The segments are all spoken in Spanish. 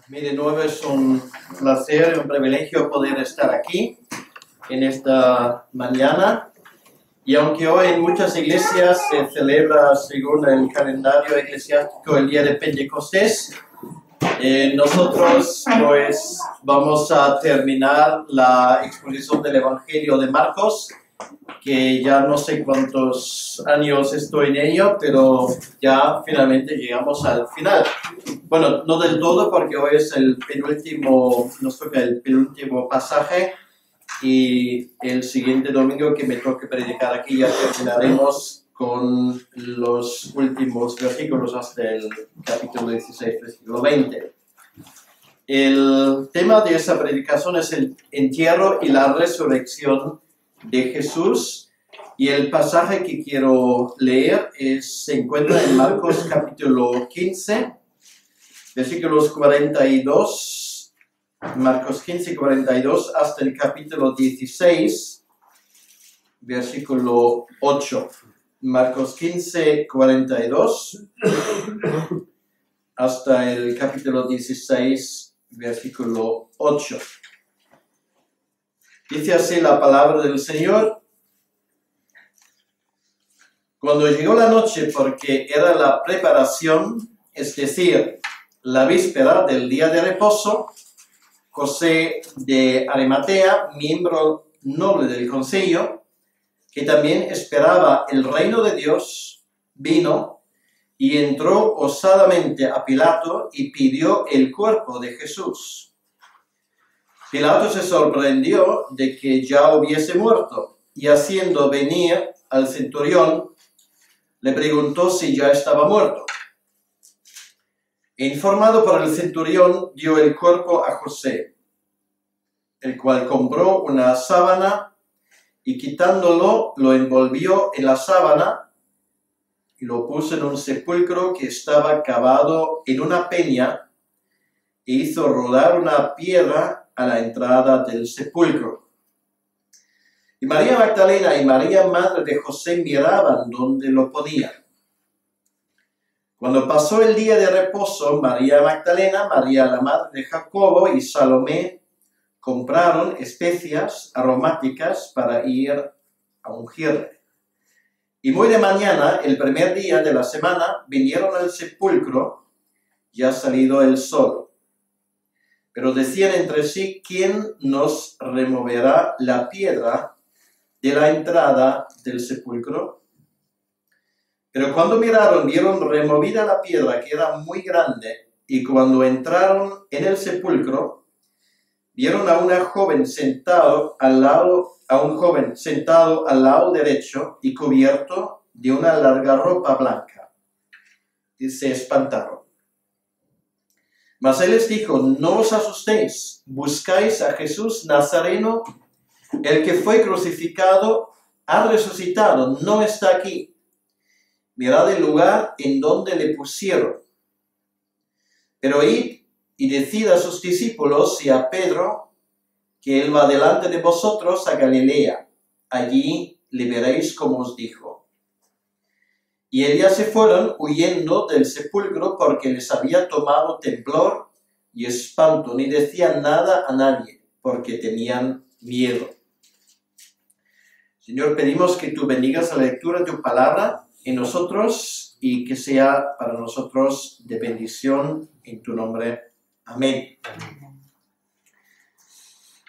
Mí de nuevo es un placer y un privilegio poder estar aquí en esta mañana. Y aunque hoy en muchas iglesias se celebra, según el calendario eclesiástico, el día de Pentecostés, nosotros pues vamos a terminar la exposición del Evangelio de Marcos, que ya no sé cuántos años estoy en ello, pero ya finalmente llegamos al final. Bueno, no del todo, porque hoy es el penúltimo, nos toca el penúltimo pasaje, y el siguiente domingo que me toque predicar aquí ya terminaremos con los últimos versículos hasta el capítulo 16, versículo 20. El tema de esa predicación es el entierro y la resurrección de Jesús, y el pasaje que quiero leer se encuentra en Marcos capítulo 15, versículos 42, Marcos 15, 42 hasta el capítulo 16, versículo 8. Marcos 15, 42 hasta el capítulo 16, versículo 8. Dice así la palabra del Señor: Cuando llegó la noche, porque era la preparación, es decir, la víspera del día de reposo, José de Arimatea, miembro noble del consejo, que también esperaba el reino de Dios, vino y entró osadamente a Pilato y pidió el cuerpo de Jesús. Pilato se sorprendió de que ya hubiese muerto, y haciendo venir al centurión, le preguntó si ya estaba muerto. Informado por el centurión, dio el cuerpo a José, el cual compró una sábana y quitándolo, lo envolvió en la sábana y lo puso en un sepulcro que estaba cavado en una peña, e hizo rodar una piedra a la entrada del sepulcro. Y María Magdalena y María, madre de José, miraban donde lo ponían. Cuando pasó el día de reposo, María Magdalena, María la madre de Jacobo y Salomé compraron especias aromáticas para ir a ungirle. Y muy de mañana, el primer día de la semana, vinieron al sepulcro, ya salido el sol. Pero decían entre sí: ¿quién nos removerá la piedra de la entrada del sepulcro? Pero cuando miraron, vieron removida la piedra, que era muy grande, y cuando entraron en el sepulcro, vieron a un joven sentado al lado derecho y cubierto de una larga ropa blanca, y se espantaron. Mas él les dijo: no os asustéis, buscáis a Jesús Nazareno, el que fue crucificado, ha resucitado, no está aquí. Mirad el lugar en donde le pusieron. Pero id y decid a sus discípulos y a Pedro que él va delante de vosotros a Galilea. Allí le veréis como os dijo. Y ellas se fueron huyendo del sepulcro, porque les había tomado temblor y espanto, ni decían nada a nadie, porque tenían miedo. Señor, pedimos que tú bendigas la lectura de tu palabra en nosotros y que sea para nosotros de bendición en tu nombre. Amén.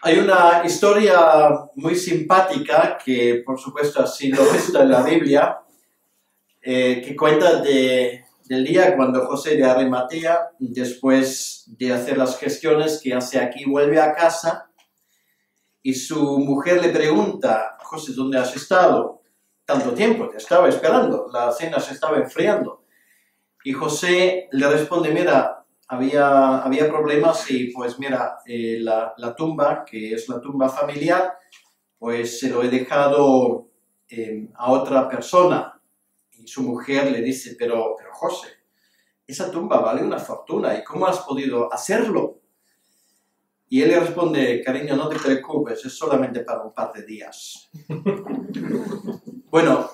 Hay una historia muy simpática que, por supuesto, ha sido vista en la Biblia, que cuenta del día cuando José de Arimatea, después de hacer las gestiones que hace aquí, vuelve a casa y su mujer le pregunta: José, ¿dónde has estado tanto tiempo? Te estaba esperando, la cena se estaba enfriando. Y José le responde: mira, había problemas y pues mira, la tumba, que es la tumba familiar, pues se lo he dejado a otra persona. Y su mujer le dice: pero José, esa tumba vale una fortuna, ¿y cómo has podido hacerlo? Y él le responde: cariño, no te preocupes, es solamente para un par de días. Bueno,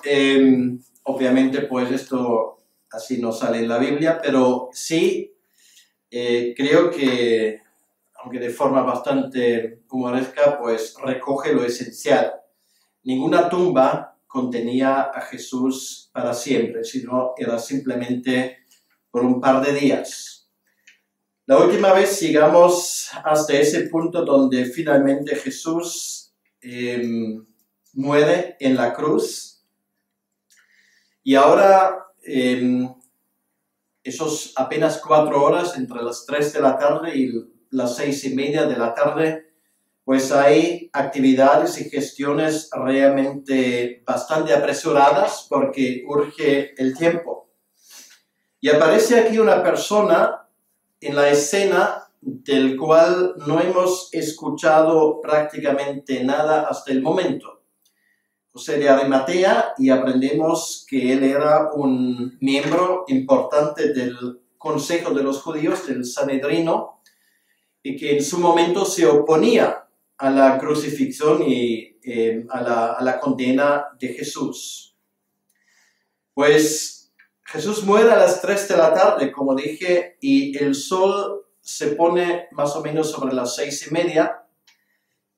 obviamente pues esto así no sale en la Biblia, pero sí creo que, aunque de forma bastante humoresca, pues recoge lo esencial. Ninguna tumba contenía a Jesús para siempre, sino era simplemente por un par de días. La última vez llegamos hasta ese punto donde finalmente Jesús muere en la cruz. Y ahora, esos apenas 4 horas entre las 3 de la tarde y las 6:30 de la tarde, pues hay actividades y gestiones realmente bastante apresuradas porque urge el tiempo. Y aparece aquí una persona en la escena del cual no hemos escuchado prácticamente nada hasta el momento. José de Arimatea, y aprendemos que él era un miembro importante del Consejo de los Judíos, del Sanedrino, y que en su momento se oponía a la crucifixión y a la condena de Jesús. Pues Jesús muere a las 3 de la tarde, como dije, y el sol se pone más o menos sobre las 6:30,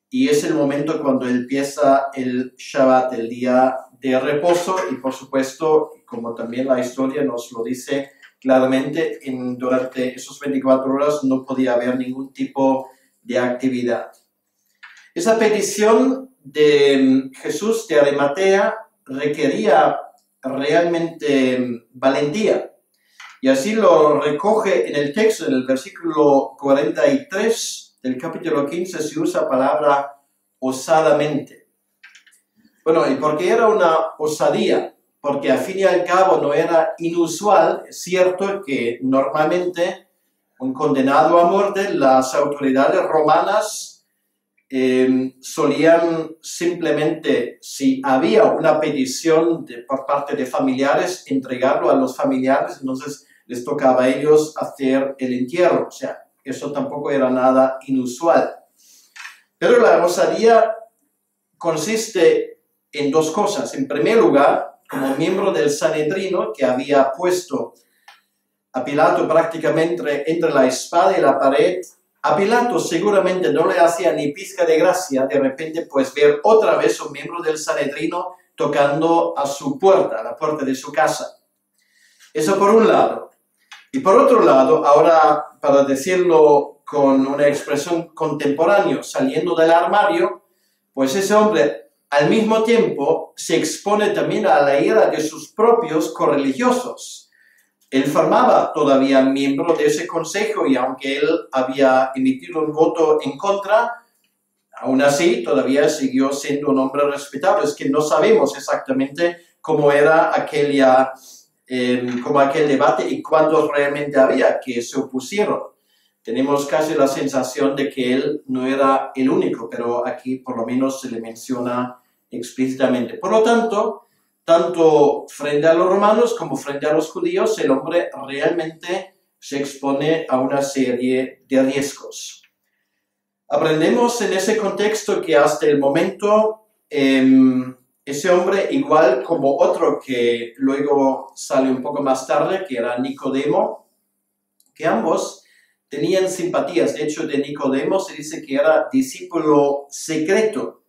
y es el momento cuando empieza el Shabbat, el día de reposo, y por supuesto, como también la historia nos lo dice claramente, durante esos 24 horas no podía haber ningún tipo de actividad. Esa petición de Jesús de Arimatea requería realmente valentía, y así lo recoge en el texto, en el versículo 43 del capítulo 15, se usa la palabra osadamente. Bueno, ¿y por qué era una osadía? Porque al fin y al cabo no era inusual. Es cierto que normalmente un condenado a muerte, las autoridades romanas solían simplemente, si había una petición por parte de familiares, entregarlo a los familiares, entonces les tocaba a ellos hacer el entierro. O sea, eso tampoco era nada inusual. Pero la osadía consiste en 2 cosas. En primer lugar, como miembro del Sanedrino, que había puesto a Pilato prácticamente entre la espada y la pared, a Pilato seguramente no le hacía ni pizca de gracia de repente pues ver otra vez un miembro del Sanedrino tocando a su puerta, a la puerta de su casa. Eso por un lado. Y por otro lado, ahora para decirlo con una expresión contemporánea, saliendo del armario, pues ese hombre al mismo tiempo se expone también a la ira de sus propios correligiosos. Él formaba todavía miembro de ese consejo y aunque él había emitido un voto en contra, aún así todavía siguió siendo un hombre respetable. Es que no sabemos exactamente cómo era aquel debate y cuántos realmente había que se opusieron. Tenemos casi la sensación de que él no era el único, pero aquí por lo menos se le menciona explícitamente. Por lo tanto frente a los romanos como frente a los judíos, el hombre realmente se expone a una serie de riesgos. Aprendemos en ese contexto que hasta el momento ese hombre, igual como otro que luego sale un poco más tarde, que era Nicodemo, que ambos tenían simpatías. De hecho, de Nicodemo se dice que era discípulo secreto.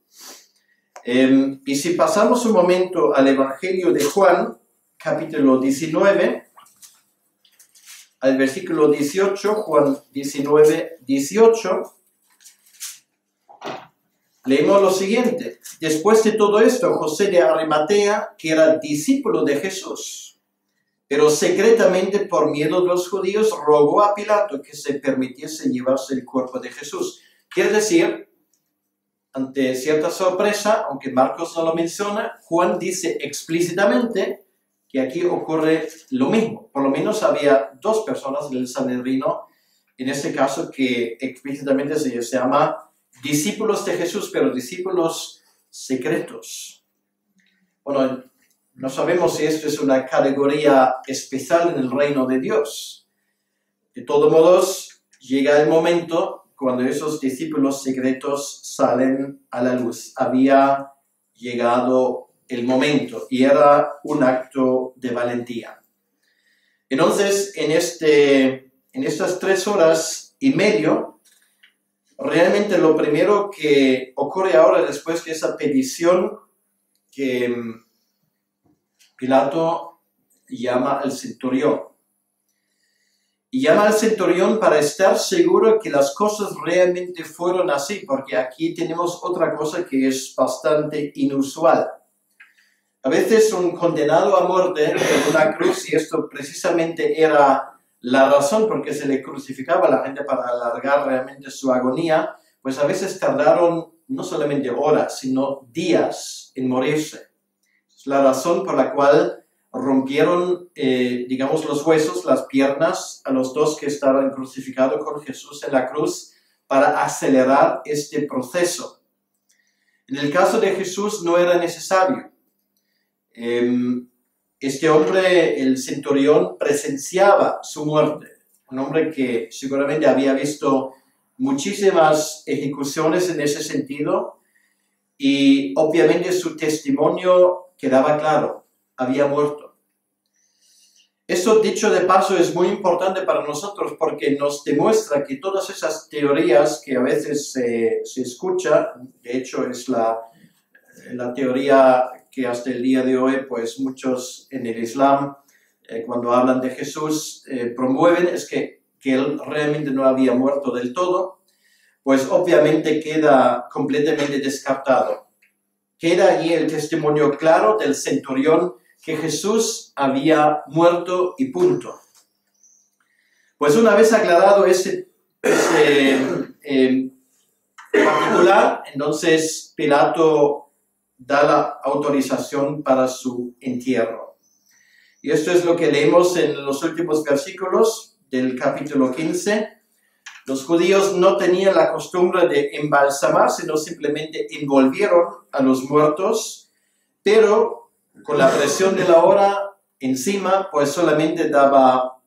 Y si pasamos un momento al Evangelio de Juan, capítulo 19, al versículo 18, Juan 19, 18, leemos lo siguiente. Después de todo esto, José de Arimatea, que era discípulo de Jesús, pero secretamente por miedo de los judíos, rogó a Pilato que se permitiese llevarse el cuerpo de Jesús. Quiere decir, ante cierta sorpresa, aunque Marcos no lo menciona, Juan dice explícitamente que aquí ocurre lo mismo. Por lo menos había 2 personas del Sanedrino, en este caso que explícitamente se llama discípulos de Jesús, pero discípulos secretos. Bueno, no sabemos si esto es una categoría especial en el reino de Dios. De todos modos, llega el momento cuando esos discípulos secretos salen a la luz. Había llegado el momento y era un acto de valentía. Entonces, en en estas 3 horas y media, realmente lo primero que ocurre ahora después de esa petición que Pilato llama al centurión. Y llama al centurión para estar seguro que las cosas realmente fueron así, porque aquí tenemos otra cosa que es bastante inusual. A veces un condenado a muerte en una cruz, y esto precisamente era la razón por qué se le crucificaba a la gente para alargar realmente su agonía, pues a veces tardaron no solamente horas, sino días en morirse. Es la razón por la cual rompieron, digamos, los huesos, las piernas a los dos que estaban crucificados con Jesús en la cruz para acelerar este proceso. En el caso de Jesús no era necesario. Este hombre, el centurión, presenciaba su muerte. Un hombre que seguramente había visto muchísimas ejecuciones en ese sentido y obviamente su testimonio quedaba claro, había muerto. Esto, dicho de paso, es muy importante para nosotros porque nos demuestra que todas esas teorías que a veces se escucha, de hecho es la teoría que hasta el día de hoy, pues muchos en el Islam, cuando hablan de Jesús, promueven, es que él realmente no había muerto del todo, pues obviamente queda completamente descartado. Queda allí el testimonio claro del centurión que Jesús había muerto y punto. Pues una vez aclarado ese particular, entonces Pilato da la autorización para su entierro. Y esto es lo que leemos en los últimos versículos del capítulo 15. Los judíos no tenían la costumbre de embalsamar, sino simplemente envolvieron a los muertos, pero con la presión de la hora encima, pues solamente daba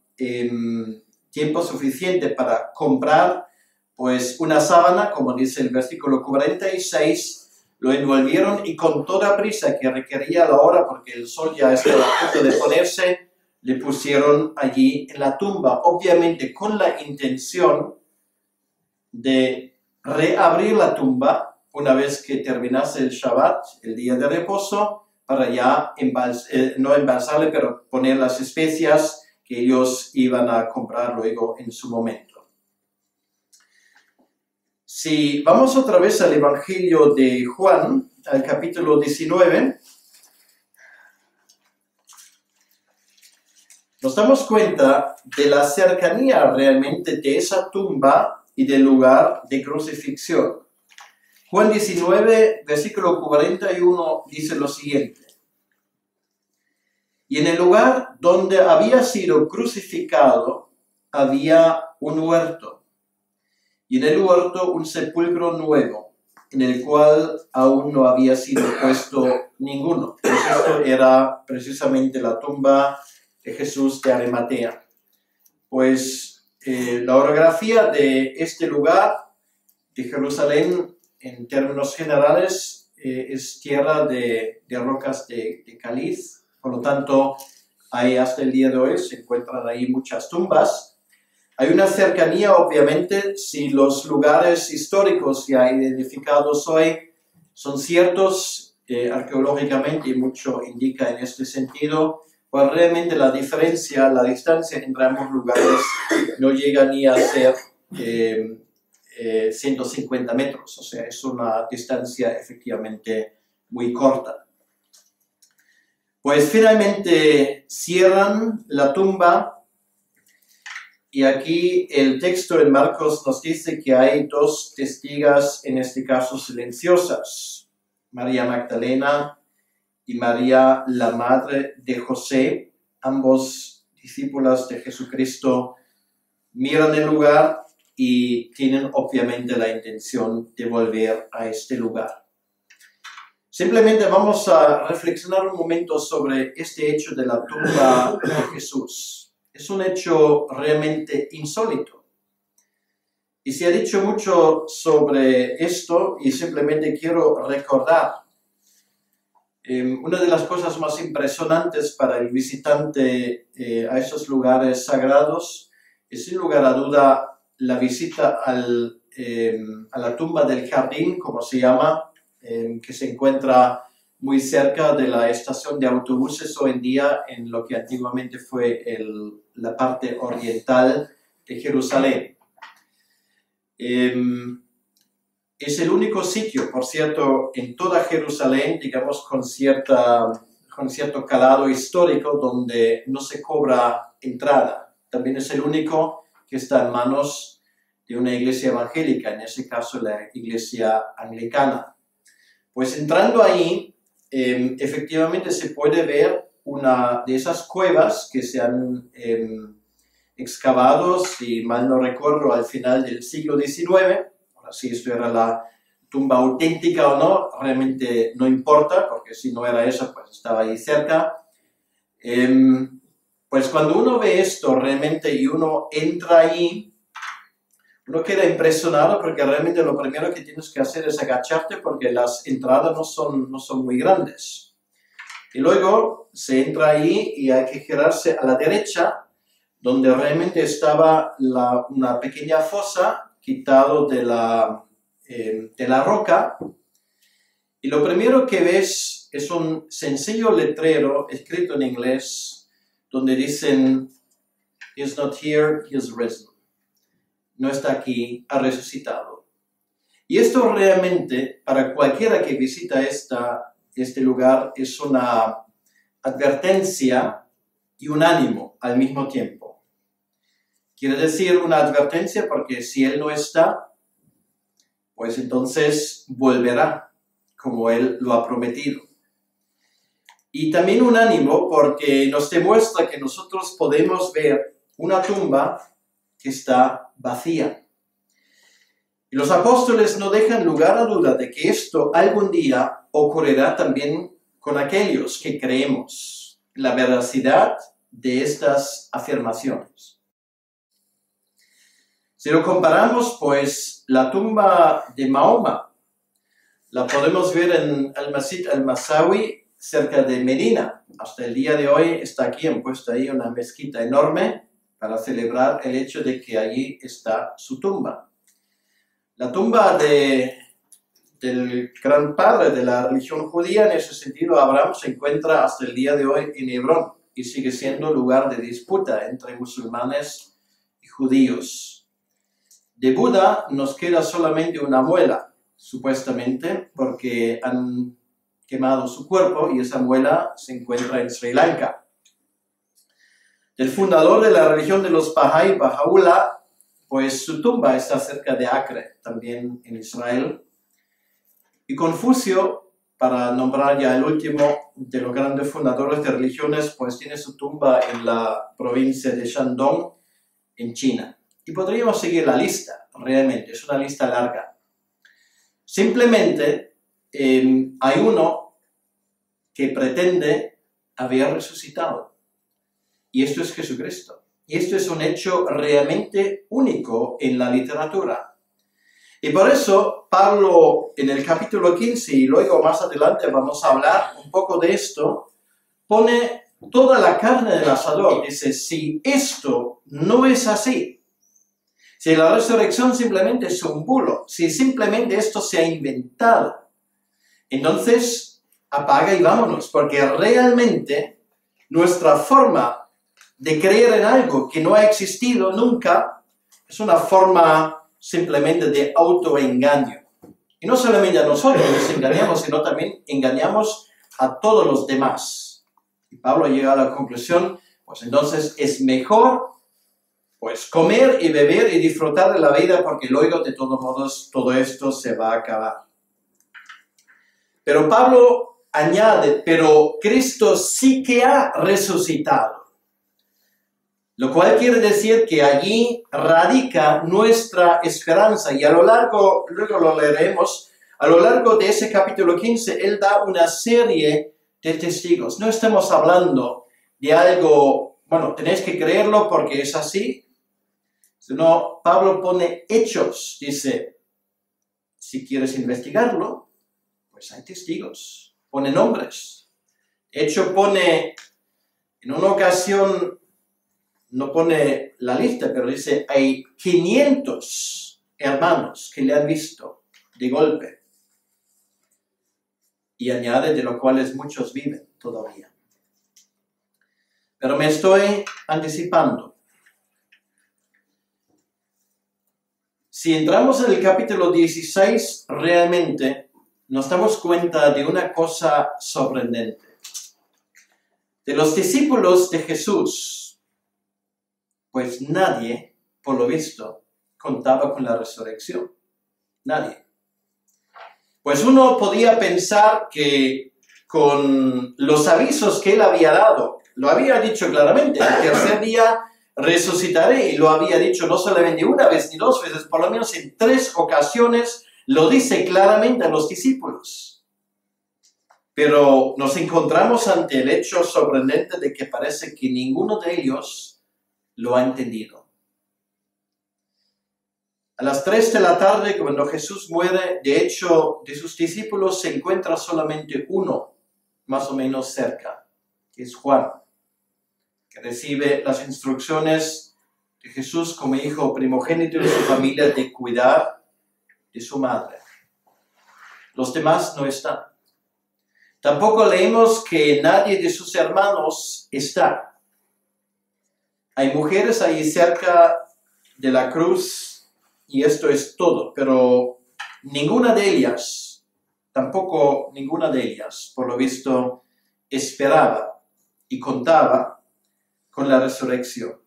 tiempo suficiente para comprar pues una sábana, como dice el versículo 46, lo envolvieron y con toda prisa que requería la hora, porque el sol ya estaba a punto de ponerse, le pusieron allí en la tumba, obviamente con la intención de reabrir la tumba una vez que terminase el Shabbat, el día de reposo, para ya no embalsarle, pero poner las especias que ellos iban a comprar luego en su momento. Si vamos otra vez al Evangelio de Juan, al capítulo 19, nos damos cuenta de la cercanía realmente de esa tumba y del lugar de crucifixión. Juan 19, versículo 41, dice lo siguiente. Y en el lugar donde había sido crucificado había un huerto, y en el huerto un sepulcro nuevo, en el cual aún no había sido puesto ninguno. Pues esto era precisamente la tumba de Jesús de Arimatea. Pues la orografía de este lugar de Jerusalén, en términos generales, es tierra de rocas de caliz. Por lo tanto, ahí hasta el día de hoy se encuentran ahí muchas tumbas. Hay una cercanía, obviamente, si los lugares históricos ya identificados hoy son ciertos arqueológicamente, y mucho indica en este sentido, pues realmente la distancia entre ambos lugares no llega ni a ser 150 metros, o sea, es una distancia efectivamente muy corta. Pues finalmente cierran la tumba y aquí el texto en Marcos nos dice que hay 2 testigas, en este caso silenciosas, María Magdalena y María, la madre de José, ambos discípulas de Jesucristo, miran el lugar y tienen obviamente la intención de volver a este lugar. Simplemente vamos a reflexionar un momento sobre este hecho de la tumba de Jesús. Es un hecho realmente insólito. Y se ha dicho mucho sobre esto y simplemente quiero recordar. Una de las cosas más impresionantes para el visitante a esos lugares sagrados es sin lugar a duda la visita a la tumba del jardín, como se llama, que se encuentra muy cerca de la estación de autobuses hoy en día, en lo que antiguamente fue la parte oriental de Jerusalén. Es el único sitio, por cierto, en toda Jerusalén, digamos, con cierto calado histórico, donde no se cobra entrada. También es el único que está en manos de una iglesia evangélica, en ese caso la iglesia anglicana. Pues entrando ahí, efectivamente se puede ver una de esas cuevas que se han excavado, si mal no recuerdo, al final del siglo XIX. Ahora, si esto era la tumba auténtica o no, realmente no importa, porque si no era esa, pues estaba ahí cerca. Pues cuando uno ve esto realmente y uno entra ahí, uno queda impresionado porque realmente lo primero que tienes que hacer es agacharte porque las entradas no son muy grandes. Y luego se entra ahí y hay que girarse a la derecha, donde realmente estaba una pequeña fosa quitado de la roca. Y lo primero que ves es un sencillo letrero escrito en inglés donde dicen, "He's not here, he's risen". No está aquí, ha resucitado. Y esto realmente, para cualquiera que visita este lugar, es una advertencia y un ánimo al mismo tiempo. Quiere decir una advertencia porque si Él no está, pues entonces volverá, como Él lo ha prometido. Y también un ánimo porque nos demuestra que nosotros podemos ver una tumba que está vacía. Y los apóstoles no dejan lugar a duda de que esto algún día ocurrirá también con aquellos que creemos en la veracidad de estas afirmaciones. Si lo comparamos, pues la tumba de Mahoma la podemos ver en Al-Masjid al-Masawi, cerca de Medina. Hasta el día de hoy está aquí, han puesto ahí una mezquita enorme para celebrar el hecho de que allí está su tumba. La tumba del gran padre de la religión judía, en ese sentido, Abraham, se encuentra hasta el día de hoy en Hebrón y sigue siendo lugar de disputa entre musulmanes y judíos. De Buda nos queda solamente una muela, supuestamente, porque han quemado su cuerpo y esa muela se encuentra en Sri Lanka. El fundador de la religión de los Bahá'í, Baha'u'lláh, pues su tumba está cerca de Acre, también en Israel. Y Confucio, para nombrar ya el último de los grandes fundadores de religiones, pues tiene su tumba en la provincia de Shandong, en China. Y podríamos seguir la lista, realmente, es una lista larga. Simplemente hay uno que pretende haber resucitado. Y esto es Jesucristo. Y esto es un hecho realmente único en la literatura. Y por eso Pablo en el capítulo 15, y luego más adelante vamos a hablar un poco de esto, pone toda la carne en el asador. Dice, si esto no es así, si la resurrección simplemente es un bulo, si simplemente esto se ha inventado, entonces apaga y vámonos, porque realmente nuestra forma de creer en algo que no ha existido nunca es una forma simplemente de autoengaño. Y no solamente a nosotros nos engañamos, sino también engañamos a todos los demás. Y Pablo llega a la conclusión, pues entonces es mejor pues comer y beber y disfrutar de la vida porque luego de todos modos todo esto se va a acabar. Pero Pablo añade, pero Cristo sí que ha resucitado. Lo cual quiere decir que allí radica nuestra esperanza. Y a lo largo, luego lo leeremos, a lo largo de ese capítulo 15, él da una serie de testigos. No estamos hablando de algo, bueno, tenéis que creerlo porque es así, sino Pablo pone hechos. Dice, si quieres investigarlo, pues hay testigos. Pone nombres. De hecho, pone en una ocasión no pone la lista, pero dice, hay 500 hermanos que le han visto de golpe. Y añade, de los cuales muchos viven todavía. Pero me estoy anticipando. Si entramos en el capítulo 16, realmente nos damos cuenta de una cosa sorprendente. De los discípulos de Jesús, pues nadie, por lo visto, contaba con la resurrección. Nadie. Pues uno podía pensar que con los avisos que él había dado, lo había dicho claramente, el tercer día resucitaré, y lo había dicho no solamente una vez ni dos veces, por lo menos en 3 ocasiones lo dice claramente a los discípulos. Pero nos encontramos ante el hecho sorprendente de que parece que ninguno de ellos lo ha entendido. A las 3 de la tarde, cuando Jesús muere, de hecho, de sus discípulos se encuentra solamente uno, más o menos cerca, que es Juan, que recibe las instrucciones de Jesús como hijo primogénito de su familia de cuidar de su madre. Los demás no están. Tampoco leemos que nadie de sus hermanos está. Hay mujeres ahí cerca de la cruz y esto es todo, pero ninguna de ellas, tampoco ninguna de ellas, por lo visto, esperaba y contaba con la resurrección.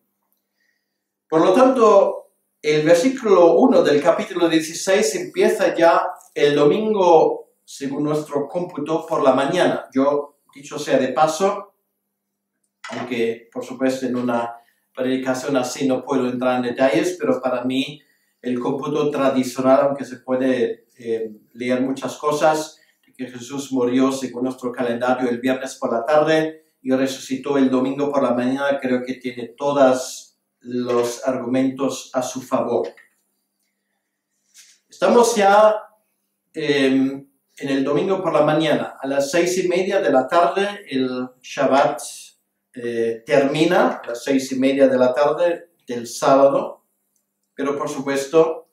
Por lo tanto, el versículo 1 del capítulo 16 empieza ya el domingo, según nuestro cómputo, por la mañana. Yo, dicho sea de paso, aunque por supuesto en una predicación así no puedo entrar en detalles, pero para mí el cómputo tradicional, aunque se puede leer muchas cosas, que Jesús murió según nuestro calendario el viernes por la tarde y resucitó el domingo por la mañana, creo que tiene todos los argumentos a su favor. Estamos ya en el domingo por la mañana. A las 6:30 de la tarde el Shabbat termina, a las 6:30 de la tarde del sábado, pero por supuesto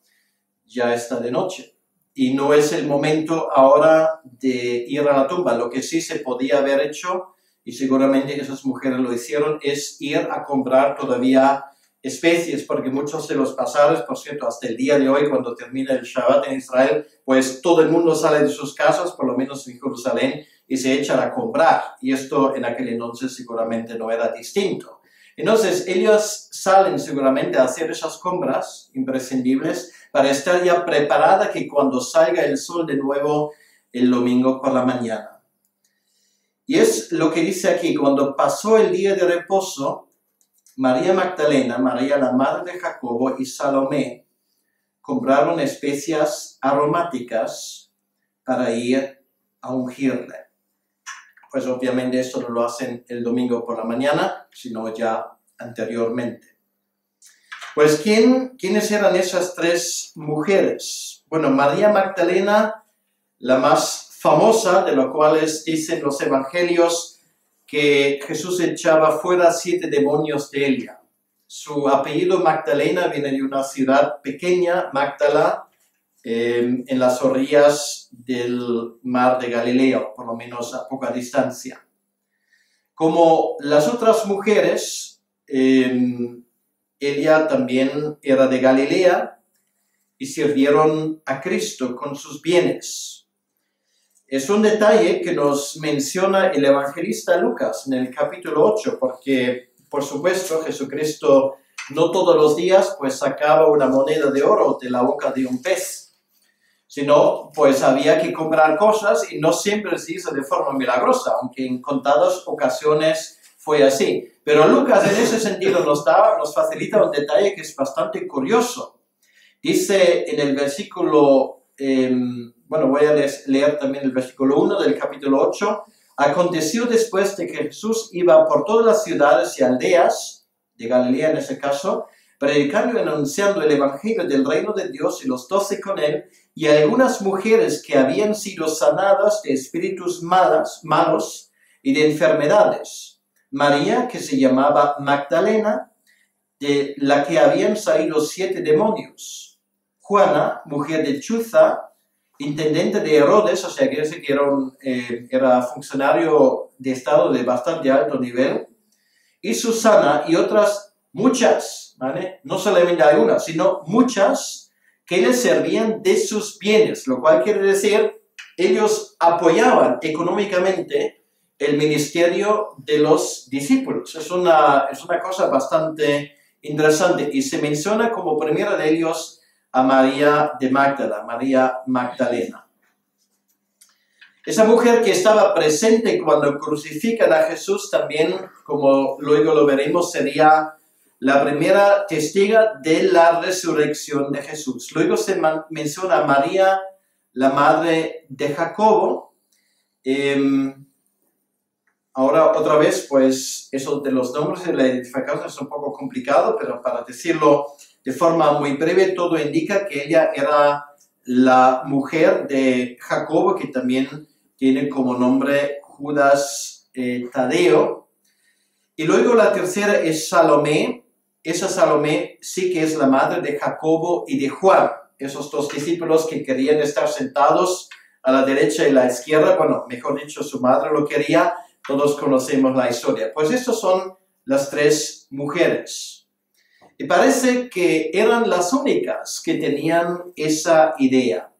ya está de noche. Y no es el momento ahora de ir a la tumba. Lo que sí se podía haber hecho, y seguramente esas mujeres lo hicieron, es ir a comprar todavía especies, porque muchos de los pasajes, por cierto, hasta el día de hoy, cuando termina el Shabbat en Israel, pues todo el mundo sale de sus casas, por lo menos en Jerusalén, y se echan a comprar. Y esto en aquel entonces seguramente no era distinto. Entonces, ellos salen seguramente a hacer esas compras imprescindibles para estar ya preparada que cuando salga el sol de nuevo el domingo por la mañana. Y es lo que dice aquí, cuando pasó el día de reposo, María Magdalena, María la madre de Jacobo y Salomé compraron especias aromáticas para ir a ungirle. Pues obviamente esto no lo hacen el domingo por la mañana, sino ya anteriormente. Pues ¿quiénes eran esas 3 mujeres? Bueno, María Magdalena, la más famosa, de lo cuales dicen los evangelios que Jesús echaba fuera 7 demonios de ella. Su apellido Magdalena viene de una ciudad pequeña, Magdala, en las orillas del mar de Galilea, por lo menos a poca distancia. Como las otras mujeres, ella también era de Galilea y sirvieron a Cristo con sus bienes. Es un detalle que nos menciona el evangelista Lucas en el capítulo 8, porque, por supuesto, Jesucristo no todos los días pues sacaba una moneda de oro de la boca de un pez, sino pues había que comprar cosas y no siempre se hizo de forma milagrosa, aunque en contadas ocasiones fue así. Pero Lucas en ese sentido nos facilita un detalle que es bastante curioso. Dice en el versículo, voy a leer también el versículo 1 del capítulo 8, aconteció después de que Jesús iba por todas las ciudades y aldeas, de Galilea en ese caso, predicando y anunciando el evangelio del reino de Dios y los 12 con él, y algunas mujeres que habían sido sanadas de espíritus malos y de enfermedades. María, que se llamaba Magdalena, de la que habían salido 7 demonios. Juana, mujer de Chuza, intendente de Herodes, o sea, quiere decir que era funcionario de Estado de bastante alto nivel, y Susana y otras muchas, ¿vale? No solamente hay una, sino muchas que le servían de sus bienes, lo cual quiere decir, ellos apoyaban económicamente el ministerio de los discípulos. Es una cosa bastante interesante y se menciona como primera de ellos a María de Magdala, María Magdalena. Esa mujer que estaba presente cuando crucifican a Jesús también, como luego lo veremos, sería la primera testiga de la resurrección de Jesús. Luego se menciona a María, la madre de Jacobo. Ahora, otra vez, pues, eso de los nombres y la identificación es un poco complicado, pero para decirlo de forma muy breve, todo indica que ella era la mujer de Jacobo, que también tiene como nombre Judas Tadeo. Y luego la tercera es Salomé. Esa Salomé sí que es la madre de Jacobo y de Juan, esos 2 discípulos que querían estar sentados a la derecha y la izquierda. Bueno, mejor dicho, su madre lo quería. Todos conocemos la historia. Pues estas son las 3 mujeres. Y parece que eran las únicas que tenían esa idea.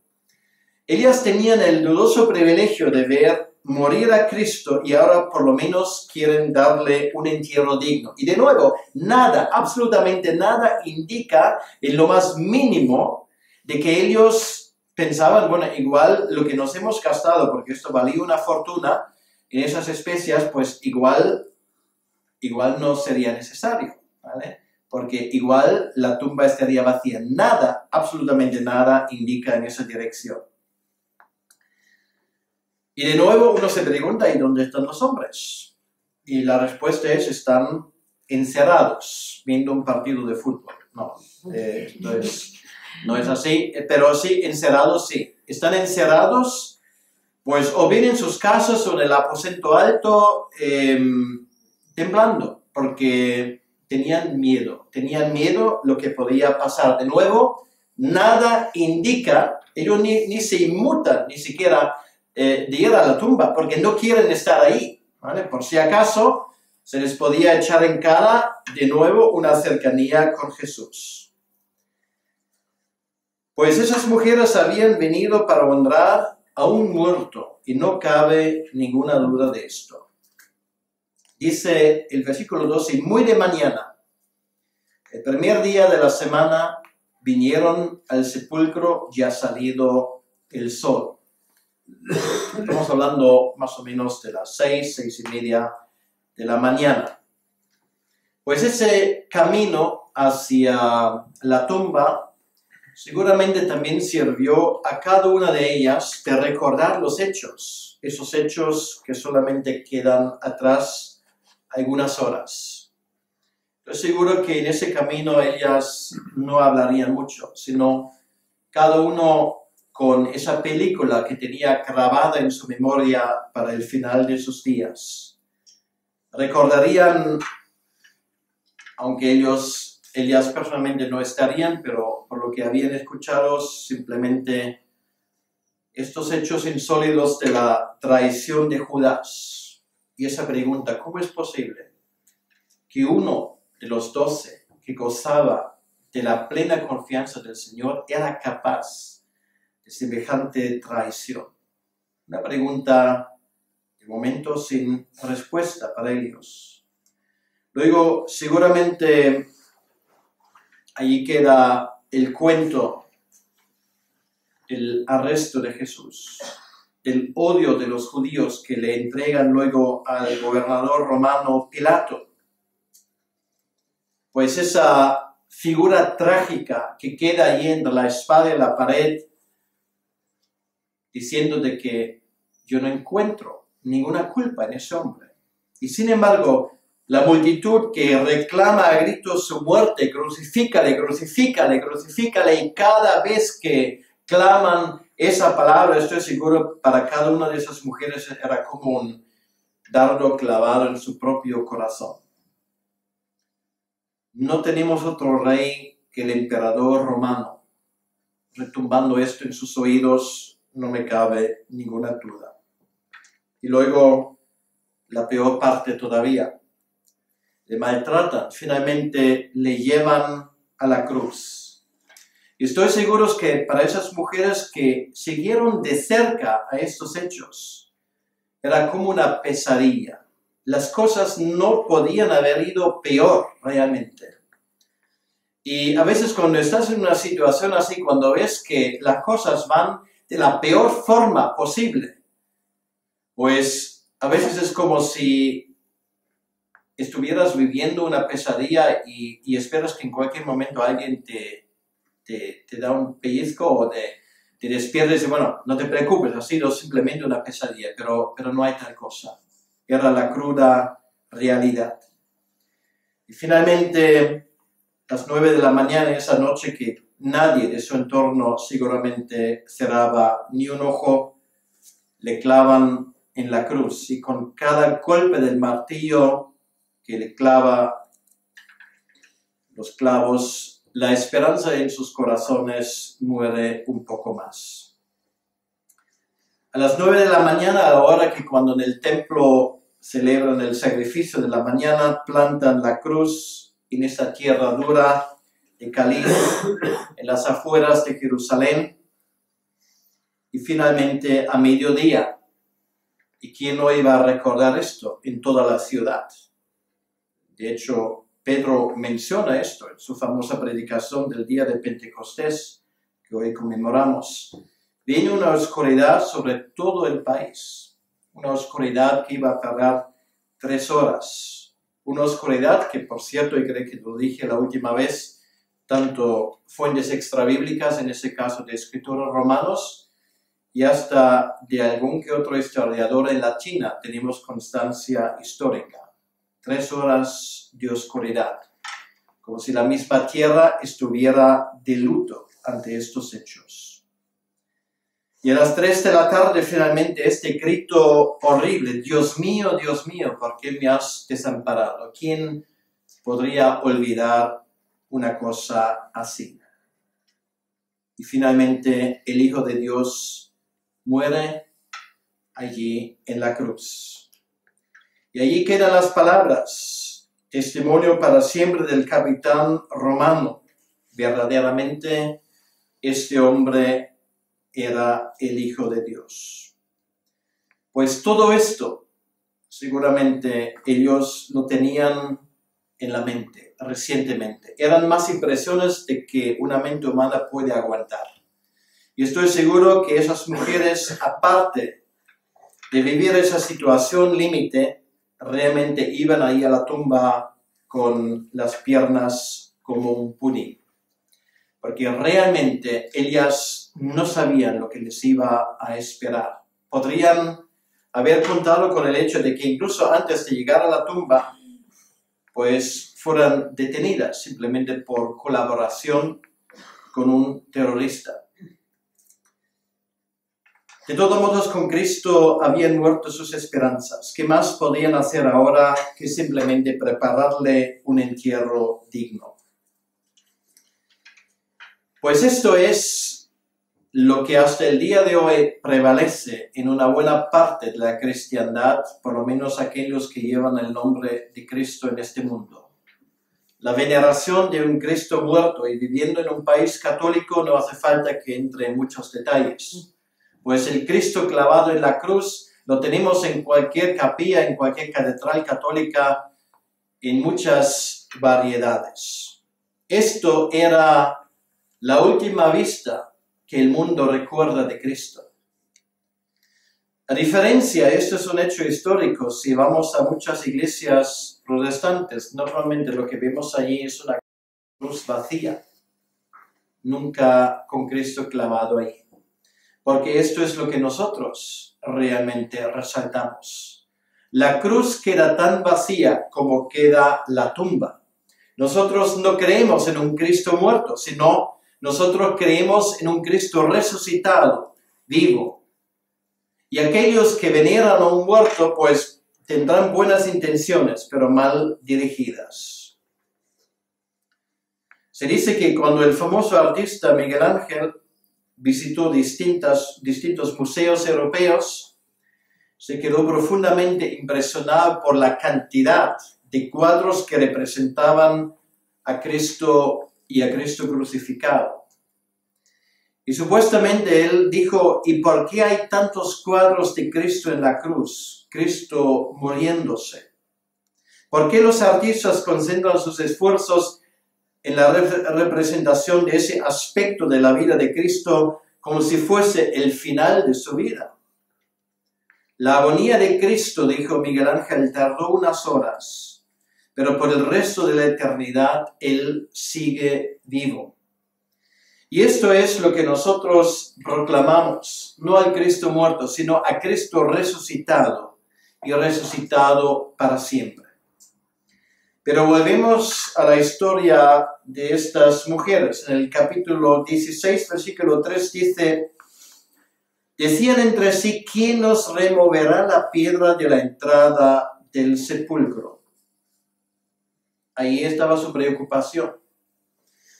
Ellas tenían el dudoso privilegio de ver morir a Cristo y ahora por lo menos quieren darle un entierro digno. Y de nuevo, nada, absolutamente nada indica en lo más mínimo de que ellos pensaban, bueno, igual lo que nos hemos gastado, porque esto valía una fortuna, en esas especias, pues igual no sería necesario, ¿vale? Porque igual la tumba estaría vacía. Nada, absolutamente nada indica en esa dirección. Y de nuevo uno se pregunta, ¿y dónde están los hombres? Y la respuesta es, están encerrados viendo un partido de fútbol. No, no es así, pero sí, encerrados sí. Están encerrados, pues o bien en sus casas o en el aposento alto, temblando, porque tenían miedo lo que podía pasar. De nuevo, nada indica, ellos ni se inmutan, ni siquiera de ir a la tumba, porque no quieren estar ahí, ¿vale? Por si acaso se les podía echar en cara de nuevo una cercanía con Jesús. Pues esas mujeres habían venido para honrar a un muerto, y no cabe ninguna duda de esto. Dice el versículo 12, muy de mañana, el primer día de la semana, vinieron al sepulcro ya salido el sol. Estamos hablando más o menos de las 6:30 de la mañana. Pues ese camino hacia la tumba seguramente también sirvió a cada una de ellas de recordar los hechos, esos hechos que solamente quedan atrás algunas horas. Estoy seguro que en ese camino ellas no hablarían mucho, sino cada uno con esa película que tenía grabada en su memoria para el final de sus días. Recordarían, aunque ellas personalmente no estarían, pero por lo que habían escuchado, simplemente estos hechos insólitos de la traición de Judas. Y esa pregunta, ¿cómo es posible que uno de los 12 que gozaba de la plena confianza del Señor era capaz de semejante traición? Una pregunta de momento sin respuesta para ellos. Luego, seguramente, allí queda el cuento del arresto de Jesús, del odio de los judíos que le entregan luego al gobernador romano Pilato. Pues esa figura trágica que queda ahí entre la espada y la pared, diciendo de que yo no encuentro ninguna culpa en ese hombre. Y sin embargo, la multitud que reclama a gritos su muerte, crucifícale, crucifícale, crucifícale, y cada vez que claman esa palabra, estoy seguro, para cada una de esas mujeres era como un dardo clavado en su propio corazón. no tenemos otro rey que el emperador romano. Retumbando esto en sus oídos, no me cabe ninguna duda. Y luego, la peor parte todavía, le maltratan, finalmente le llevan a la cruz. Y estoy seguro que para esas mujeres que siguieron de cerca a estos hechos, era como una pesadilla. Las cosas no podían haber ido peor realmente. Y a veces cuando estás en una situación así, cuando ves que las cosas van de la peor forma posible, pues a veces es como si estuvieras viviendo una pesadilla y esperas que en cualquier momento alguien te da un pellizco o te despierta y dice, bueno, no te preocupes, ha sido simplemente una pesadilla, pero no hay tal cosa. Era la cruda realidad. Y finalmente, a las 9 de la mañana, esa noche que nadie de su entorno seguramente cerraba ni un ojo, le clavan en la cruz y con cada golpe del martillo que le clava los clavos, la esperanza en sus corazones muere un poco más. A las 9 de la mañana, a la hora que cuando en el templo celebran el sacrificio de la mañana, plantan la cruz en esta tierra dura de caliz, en las afueras de Jerusalén, y finalmente a mediodía. ¿Y quién no iba a recordar esto en toda la ciudad? De hecho, Pedro menciona esto en su famosa predicación del día de Pentecostés, que hoy conmemoramos. Viene una oscuridad sobre todo el país, una oscuridad que iba a tardar 3 horas. Una oscuridad que, por cierto, y creo que lo dije la última vez, tanto fuentes extrabíblicas, en ese caso de escritores romanos, y hasta de algún que otro historiador en la China tenemos constancia histórica. 3 horas de oscuridad, como si la misma tierra estuviera de luto ante estos hechos. Y a las 3 de la tarde finalmente este grito horrible, Dios mío, ¿por qué me has desamparado? ¿Quién podría olvidar una cosa así? Y finalmente el Hijo de Dios muere allí en la cruz. Y allí quedan las palabras, testimonio para siempre del capitán romano. Verdaderamente este hombre era el Hijo de Dios. Pues todo esto, seguramente ellos lo tenían en la mente recientemente. Eran más impresiones de que una mente humana puede aguantar. Y estoy seguro que esas mujeres, aparte de vivir esa situación límite, realmente iban ahí a la tumba con las piernas como un pudín. Porque realmente ellas no sabían lo que les iba a esperar. Podrían haber contado con el hecho de que incluso antes de llegar a la tumba, pues fueran detenidas simplemente por colaboración con un terrorista. De todos modos, con Cristo habían muerto sus esperanzas. ¿Qué más podían hacer ahora que simplemente prepararle un entierro digno? Pues esto es lo que hasta el día de hoy prevalece en una buena parte de la cristiandad, por lo menos aquellos que llevan el nombre de Cristo en este mundo. La veneración de un Cristo muerto, y viviendo en un país católico no hace falta que entre en muchos detalles, pues el Cristo clavado en la cruz lo tenemos en cualquier capilla, en cualquier catedral católica, en muchas variedades. Esto era la última vista que el mundo recuerda de Cristo. A diferencia, esto es un hecho histórico, si vamos a muchas iglesias protestantes, normalmente lo que vemos allí es una cruz vacía, nunca con Cristo clavado ahí. Porque esto es lo que nosotros realmente resaltamos. La cruz queda tan vacía como queda la tumba. Nosotros no creemos en un Cristo muerto, sino nosotros creemos en un Cristo resucitado, vivo. Y aquellos que veneran a un muerto, pues tendrán buenas intenciones, pero mal dirigidas. Se dice que cuando el famoso artista Miguel Ángel visitó distintos museos europeos, se quedó profundamente impresionado por la cantidad de cuadros que representaban a Cristo y a Cristo crucificado. Y supuestamente él dijo, ¿y por qué hay tantos cuadros de Cristo en la cruz? Cristo muriéndose. ¿Por qué los artistas concentran sus esfuerzos en la representación de ese aspecto de la vida de Cristo como si fuese el final de su vida? La agonía de Cristo, dijo Miguel Ángel, tardó unas horas, pero por el resto de la eternidad Él sigue vivo. Y esto es lo que nosotros proclamamos, no al Cristo muerto, sino a Cristo resucitado y resucitado para siempre. Pero volvemos a la historia de estas mujeres. En el capítulo 16, versículo 3 dice, decían entre sí, ¿quién nos removerá la piedra de la entrada del sepulcro? Ahí estaba su preocupación,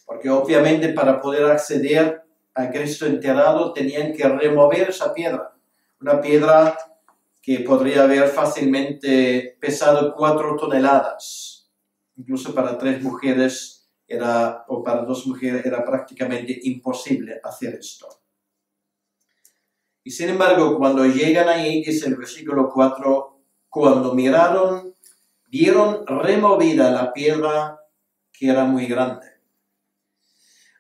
porque obviamente para poder acceder a Cristo enterrado tenían que remover esa piedra. Una piedra que podría haber fácilmente pesado 4 toneladas. Incluso para 3 mujeres o para 2 mujeres era prácticamente imposible hacer esto. Y sin embargo, cuando llegan ahí, dice el versículo 4, cuando miraron, vieron removida la piedra que era muy grande.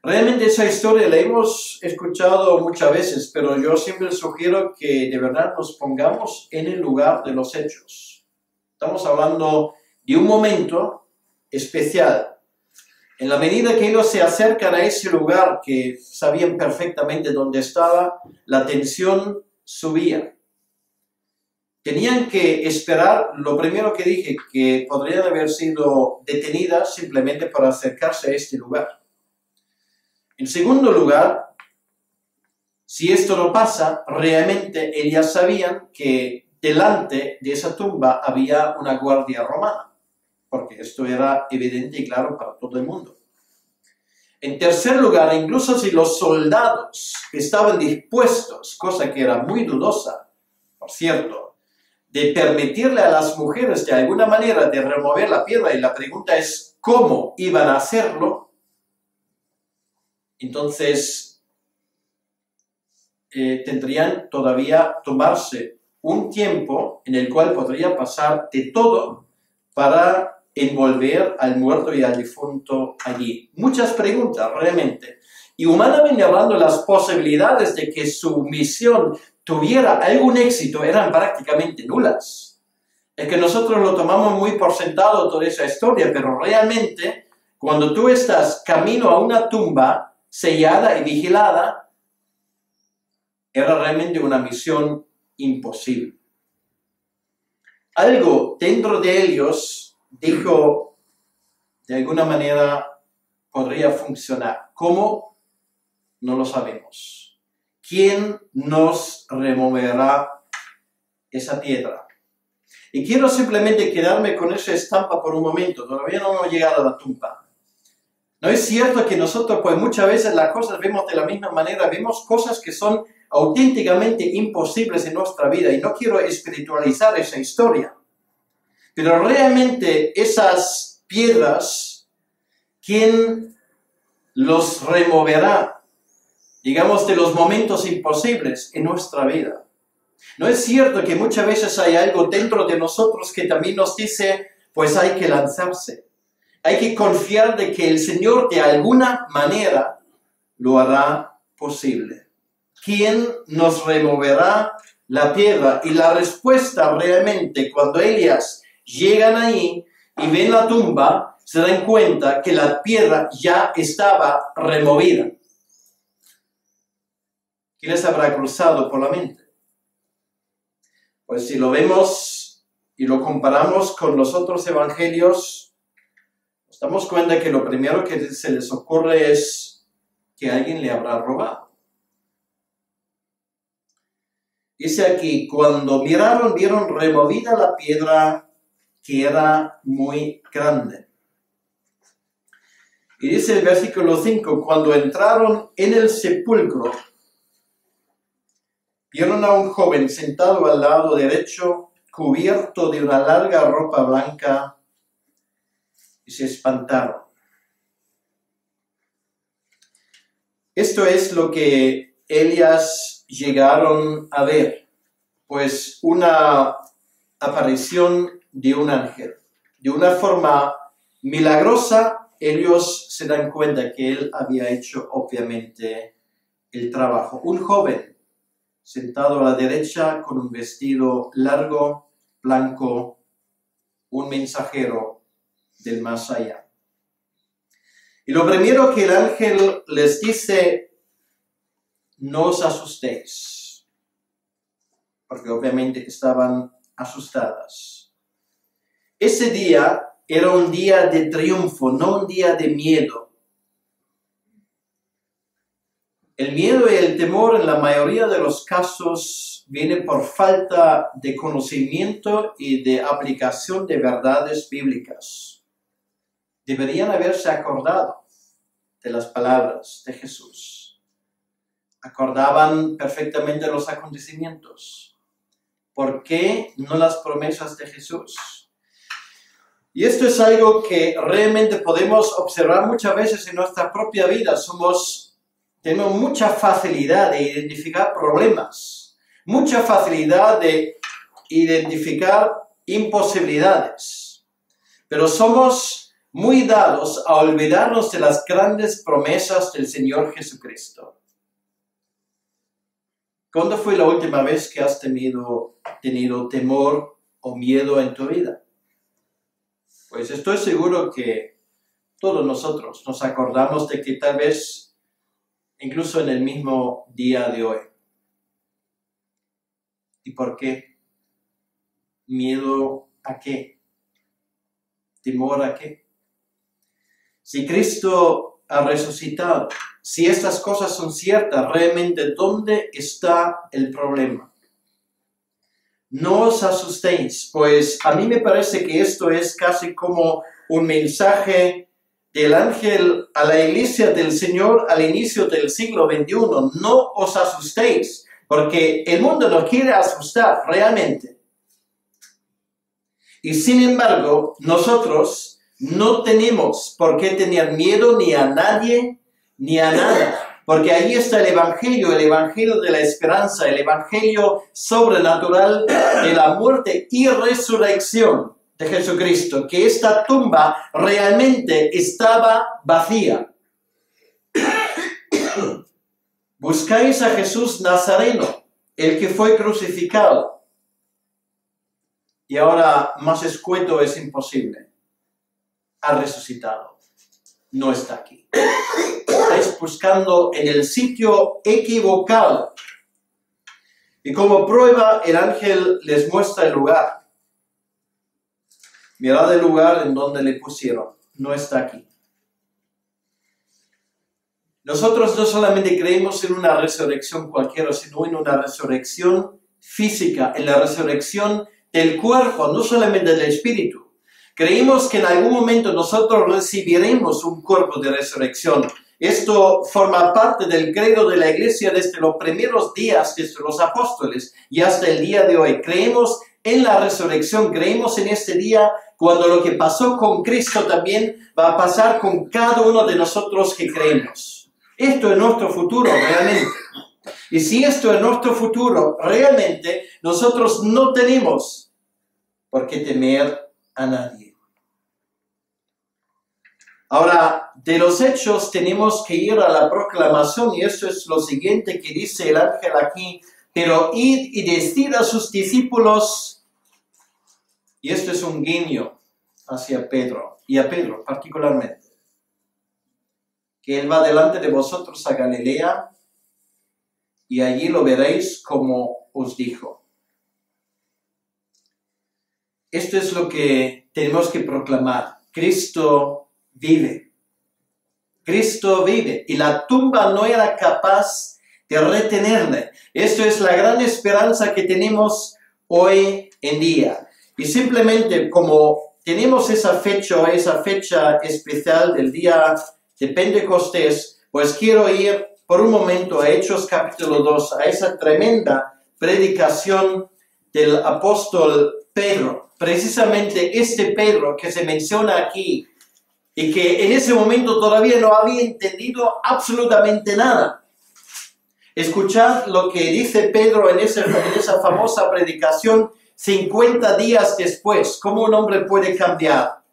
Realmente esa historia la hemos escuchado muchas veces, pero yo siempre sugiero que de verdad nos pongamos en el lugar de los hechos. Estamos hablando de un momento especial. En la medida que ellos se acercan a ese lugar que sabían perfectamente dónde estaba, la tensión subía. Tenían que esperar, lo primero que dije, que podrían haber sido detenidas simplemente para acercarse a este lugar. En segundo lugar, si esto no pasa, realmente ellas sabían que delante de esa tumba había una guardia romana, porque esto era evidente y claro para todo el mundo. En tercer lugar, incluso si los soldados estaban dispuestos, cosa que era muy dudosa, por cierto, de permitirle a las mujeres de alguna manera de remover la piedra, y la pregunta es cómo iban a hacerlo, entonces tendrían todavía tomarse un tiempo en el cual podría pasar de todo para envolver al muerto y al difunto allí. Muchas preguntas realmente. Y humanamente hablando, las posibilidades de que su misión tuviera algún éxito eran prácticamente nulas. Es que nosotros lo tomamos muy por sentado toda esa historia, pero realmente cuando tú estás camino a una tumba sellada y vigilada, era realmente una misión imposible. Algo dentro de ellos dijo, de alguna manera podría funcionar. ¿Cómo? No lo sabemos. ¿Quién nos removerá esa piedra? Y quiero simplemente quedarme con esa estampa por un momento. Todavía no hemos llegado a la tumba. ¿No es cierto que nosotros, pues muchas veces las cosas vemos de la misma manera? Vemos cosas que son auténticamente imposibles en nuestra vida. Y no quiero espiritualizar esa historia. Pero realmente esas piedras, ¿quién los removerá, digamos, de los momentos imposibles en nuestra vida? ¿No es cierto que muchas veces hay algo dentro de nosotros que también nos dice, pues hay que lanzarse? Hay que confiar de que el Señor de alguna manera lo hará posible. ¿Quién nos removerá la piedra? Y la respuesta realmente, cuando Elías llegan ahí y ven la tumba, se dan cuenta que la piedra ya estaba removida. ¿Qué les habrá cruzado por la mente? Pues si lo vemos y lo comparamos con los otros evangelios, nos damos cuenta que lo primero que se les ocurre es que alguien le habrá robado. Dice aquí, cuando miraron, vieron removida la piedra que era muy grande. Y dice el versículo 5, cuando entraron en el sepulcro, vieron a un joven sentado al lado derecho, cubierto de una larga ropa blanca, y se espantaron. Esto es lo que ellas llegaron a ver, pues una aparición de un ángel. De una forma milagrosa, ellos se dan cuenta que él había hecho obviamente el trabajo. Un joven sentado a la derecha con un vestido largo, blanco, un mensajero del más allá. Y lo primero que el ángel les dice, no os asustéis, porque obviamente estaban asustadas. Ese día era un día de triunfo, no un día de miedo. El miedo y el temor en la mayoría de los casos viene por falta de conocimiento y de aplicación de verdades bíblicas. Deberían haberse acordado de las palabras de Jesús. Acordaban perfectamente los acontecimientos. ¿Por qué no las promesas de Jesús? Y esto es algo que realmente podemos observar muchas veces en nuestra propia vida. Tenemos mucha facilidad de identificar problemas, mucha facilidad de identificar imposibilidades, pero somos muy dados a olvidarnos de las grandes promesas del Señor Jesucristo. ¿Cuándo fue la última vez que has tenido temor o miedo en tu vida? Pues estoy seguro que todos nosotros nos acordamos de que tal vez incluso en el mismo día de hoy. ¿Y por qué? ¿Miedo a qué? ¿Temor a qué? Si Cristo ha resucitado, si estas cosas son ciertas, realmente, ¿dónde está el problema? No os asustéis, pues a mí me parece que esto es casi como un mensaje del ángel a la iglesia del Señor al inicio del siglo XXI. No os asustéis, porque el mundo nos quiere asustar realmente. Y sin embargo, nosotros no tenemos por qué tener miedo ni a nadie ni a nada, porque ahí está el Evangelio de la esperanza, el Evangelio sobrenatural de la muerte y resurrección de Jesucristo, que esta tumba realmente estaba vacía. Buscáis a Jesús Nazareno, el que fue crucificado. Y ahora más escueto es imposible. Ha resucitado. No está aquí. Estáis buscando en el sitio equivocado. Y como prueba, el ángel les muestra el lugar. Mirad el lugar en donde le pusieron. No está aquí. Nosotros no solamente creemos en una resurrección cualquiera, sino en una resurrección física, en la resurrección del cuerpo, no solamente del espíritu. Creemos que en algún momento nosotros recibiremos un cuerpo de resurrección. Esto forma parte del credo de la iglesia desde los primeros días, desde los apóstoles y hasta el día de hoy. Creemos en la resurrección, creemos en este día cuando lo que pasó con Cristo también va a pasar con cada uno de nosotros que creemos. Esto es nuestro futuro realmente. Y si esto es nuestro futuro realmente, nosotros no tenemos por qué temer a nadie. Ahora, de los hechos tenemos que ir a la proclamación, y esto es lo siguiente que dice el ángel aquí: pero id y decid a sus discípulos, y esto es un guiño hacia Pedro, y a Pedro particularmente, que él va delante de vosotros a Galilea, y allí lo veréis como os dijo. Esto es lo que tenemos que proclamar. Cristo vive. Cristo vive. Y la tumba no era capaz de retenerle. Esto es la gran esperanza que tenemos hoy en día. Y simplemente como tenemos esa fecha especial del día de Pentecostés, pues quiero ir por un momento a Hechos capítulo 2, a esa tremenda predicación del apóstol Pedro. Precisamente este Pedro que se menciona aquí y que en ese momento todavía no había entendido absolutamente nada. Escuchad lo que dice Pedro en esa famosa predicación 50 días después. ¿Cómo un hombre puede cambiar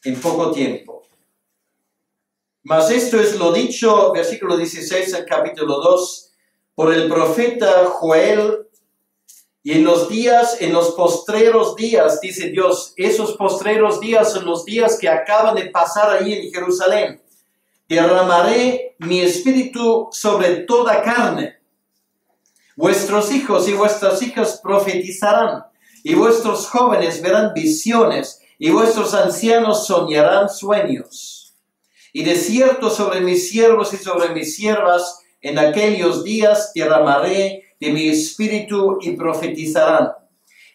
en poco tiempo? Mas esto es lo dicho, versículo 16 del capítulo 2, por el profeta Joel. Y en los postreros días, dice Dios, esos postreros días son los días que acaban de pasar allí en Jerusalén. Derramaré mi espíritu sobre toda carne. Vuestros hijos y vuestras hijas profetizarán, y vuestros jóvenes verán visiones, y vuestros ancianos soñarán sueños. Y de cierto sobre mis siervos y sobre mis siervas, en aquellos días derramaré de mi espíritu y profetizarán.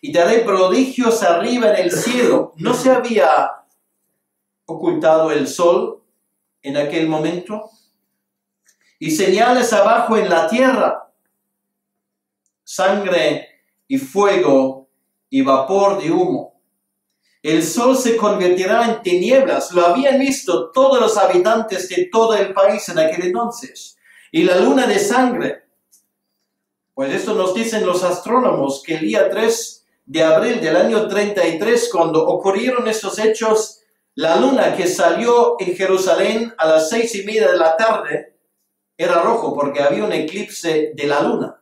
Y daré prodigios arriba en el cielo. ¿No se había ocultado el sol en aquel momento? Y señales abajo en la tierra. Sangre y fuego y vapor de humo. El sol se convertirá en tinieblas. Lo habían visto todos los habitantes de todo el país en aquel entonces. Y la luna de sangre. Pues esto nos dicen los astrónomos, que el día 3 de abril del año 33, cuando ocurrieron estos hechos, la luna que salió en Jerusalén a las 6:30 de la tarde era rojo porque había un eclipse de la luna.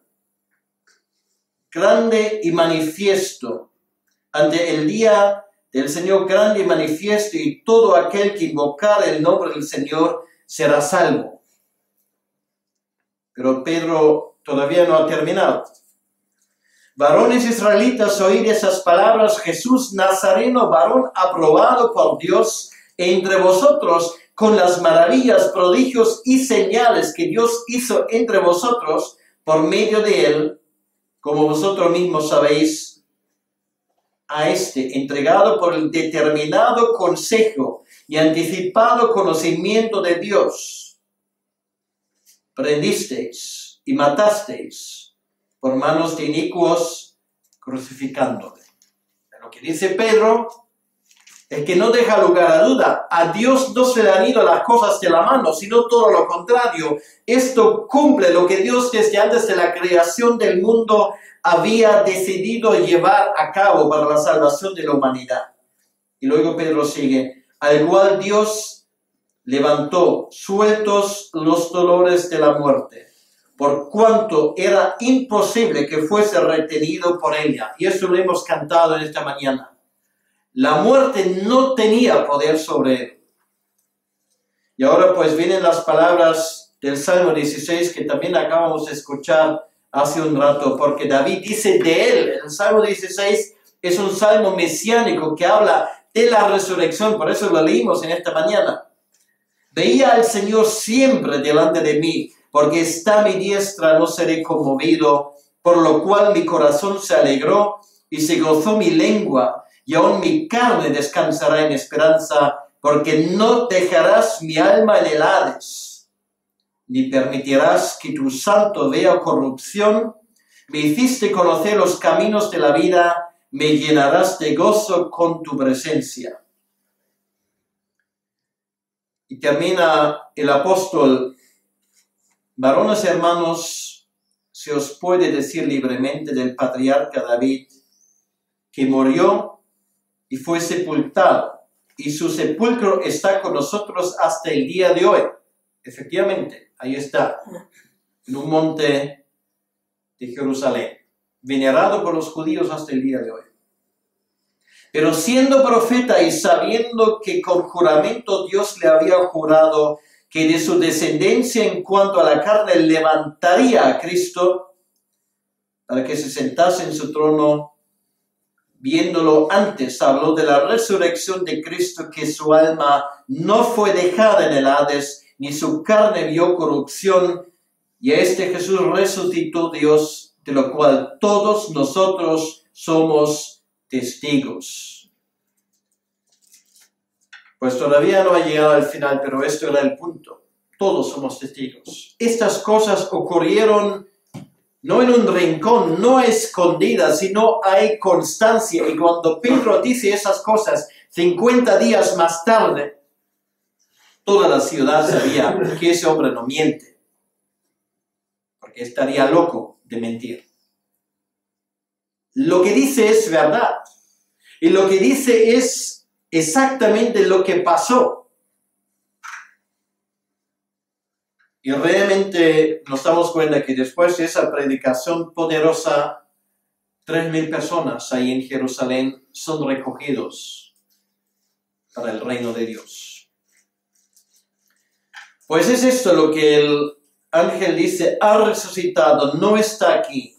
Grande y manifiesto, ante el día del Señor grande y manifiesto, y todo aquel que invocar el nombre del Señor será salvo. Pero Pedro todavía no ha terminado. Varones israelitas, oíd esas palabras: Jesús Nazareno, varón aprobado por Dios entre vosotros, con las maravillas, prodigios y señales que Dios hizo entre vosotros por medio de él, como vosotros mismos sabéis, a este, entregado por el determinado consejo y anticipado conocimiento de Dios, prendisteis y matasteis por manos de inicuos, crucificándole. Lo que dice Pedro es que no deja lugar a duda. A Dios no se le han ido las cosas de la mano, sino todo lo contrario. Esto cumple lo que Dios desde antes de la creación del mundo había decidido llevar a cabo para la salvación de la humanidad. Y luego Pedro sigue: al cual Dios levantó, sueltos los dolores de la muerte, por cuanto era imposible que fuese retenido por ella. Y esto lo hemos cantado en esta mañana. La muerte no tenía poder sobre él. Y ahora pues vienen las palabras del Salmo 16 que también acabamos de escuchar hace un rato, porque David dice de él, el Salmo 16 es un salmo mesiánico que habla de la resurrección, por eso lo leímos en esta mañana. Veía al Señor siempre delante de mí, porque está a mi diestra, no seré conmovido, por lo cual mi corazón se alegró y se gozó mi lengua, y aún mi carne descansará en esperanza, porque no dejarás mi alma en el Hades, ni permitirás que tu santo vea corrupción. Me hiciste conocer los caminos de la vida, me llenarás de gozo con tu presencia. Y termina el apóstol: varones hermanos, se os puede decir libremente del patriarca David, que murió y fue sepultado, y su sepulcro está con nosotros hasta el día de hoy. Efectivamente, ahí está, en un monte de Jerusalén, venerado por los judíos hasta el día de hoy. Pero siendo profeta y sabiendo que con juramento Dios le había jurado que de su descendencia en cuanto a la carne levantaría a Cristo para que se sentase en su trono, viéndolo antes, habló de la resurrección de Cristo, que su alma no fue dejada en el Hades, ni su carne vio corrupción, y a este Jesús resucitó Dios, de lo cual todos nosotros somos testigos. Pues todavía no ha llegado al final, pero esto era el punto. Todos somos testigos. Estas cosas ocurrieron no en un rincón, no escondidas, sino hay constancia. Y cuando Pedro dice esas cosas 50 días más tarde, toda la ciudad sabía que ese hombre no miente, porque estaría loco de mentir. Lo que dice es verdad, y lo que dice es exactamente lo que pasó. Y realmente nos damos cuenta que después de esa predicación poderosa, 3.000 personas ahí en Jerusalén son recogidos para el reino de Dios. Pues es esto lo que el ángel dice: ha resucitado, no está aquí.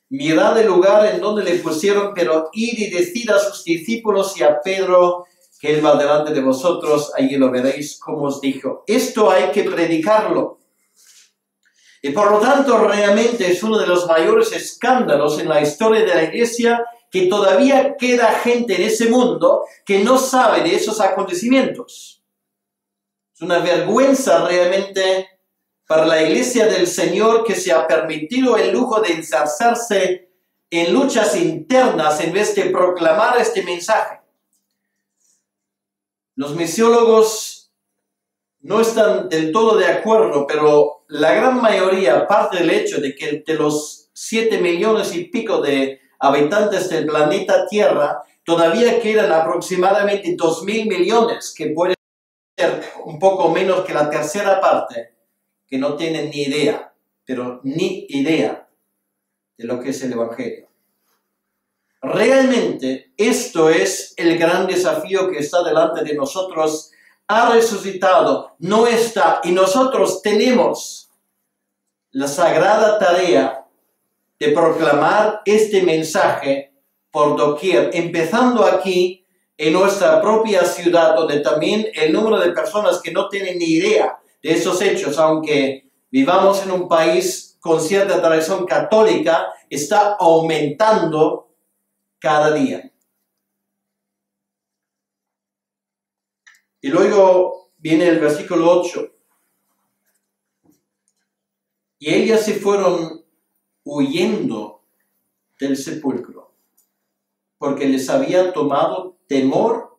Mirad el lugar en donde le pusieron, pero id y decid a sus discípulos y a Pedro que él va delante de vosotros, allí lo veréis como os dijo. Esto hay que predicarlo. Y por lo tanto, realmente es uno de los mayores escándalos en la historia de la Iglesia que todavía queda gente en ese mundo que no sabe de esos acontecimientos. Es una vergüenza realmente para la Iglesia del Señor que se ha permitido el lujo de enzarzarse en luchas internas en vez de proclamar este mensaje. Los misiólogos no están del todo de acuerdo, pero la gran mayoría parte del hecho de que de los 7 millones y pico de habitantes del planeta Tierra, todavía quedan aproximadamente 2.000 millones, que pueden ser un poco menos que la tercera parte, que no tienen ni idea, pero ni idea de lo que es el Evangelio. Realmente esto es el gran desafío que está delante de nosotros. Ha resucitado, no está, y nosotros tenemos la sagrada tarea de proclamar este mensaje por doquier, empezando aquí en nuestra propia ciudad, donde también el número de personas que no tienen ni idea de esos hechos, aunque vivamos en un país con cierta tradición católica, está aumentando cada día. Y luego viene el versículo 8. Y ellas se fueron huyendo del sepulcro, porque les había tomado temor,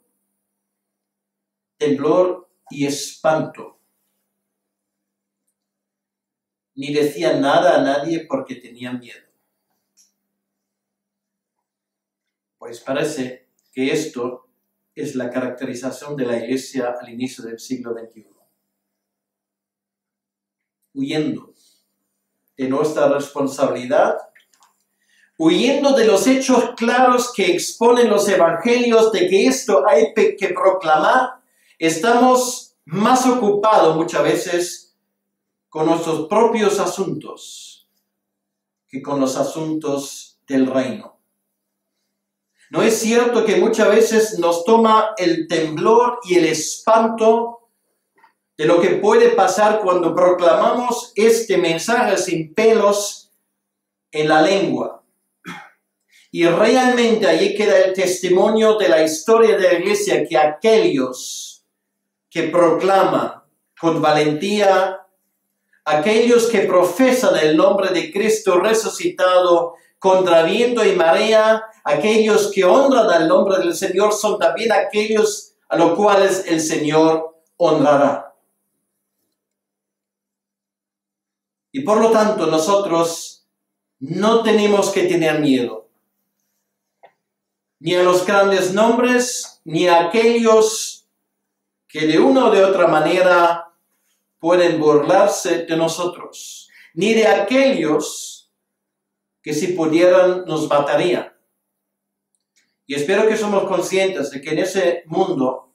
temblor y espanto. Ni decían nada a nadie porque tenían miedo. Pues parece que esto es la caracterización de la Iglesia al inicio del siglo XXI. Huyendo de nuestra responsabilidad, huyendo de los hechos claros que exponen los evangelios de que esto hay que proclamar, estamos más ocupados muchas veces con nuestros propios asuntos que con los asuntos del reino. ¿No es cierto que muchas veces nos toma el temblor y el espanto de lo que puede pasar cuando proclamamos este mensaje sin pelos en la lengua? Y realmente allí queda el testimonio de la historia de la Iglesia, que aquellos que proclaman con valentía, aquellos que profesan el nombre de Cristo resucitado contra viento y marea, aquellos que honran al nombre del Señor son también aquellos a los cuales el Señor honrará. Y por lo tanto nosotros no tenemos que tener miedo, ni a los grandes nombres, ni a aquellos que de una o de otra manera pueden burlarse de nosotros, ni de aquellos que si pudieran nos matarían. Y espero que somos conscientes de que en ese mundo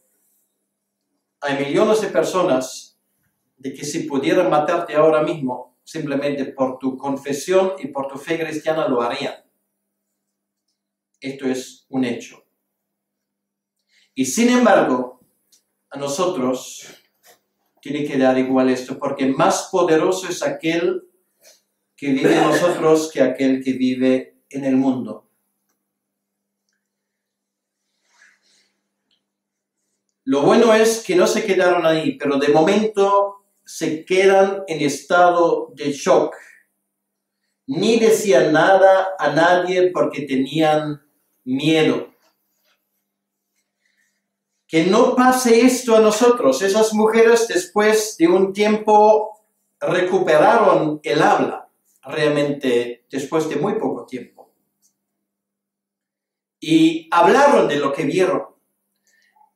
hay millones de personas de que si pudieran matarte ahora mismo, simplemente por tu confesión y por tu fe cristiana lo harían. Esto es un hecho. Y sin embargo, a nosotros tiene que dar igual esto, porque más poderoso es aquel que vive en nosotros que aquel que vive en el mundo. Lo bueno es que no se quedaron ahí, pero de momento se quedan en estado de shock. Ni decían nada a nadie porque tenían miedo. Que no pase esto a nosotros. Esas mujeres después de un tiempo recuperaron el habla, realmente después de muy poco tiempo. Y hablaron de lo que vieron.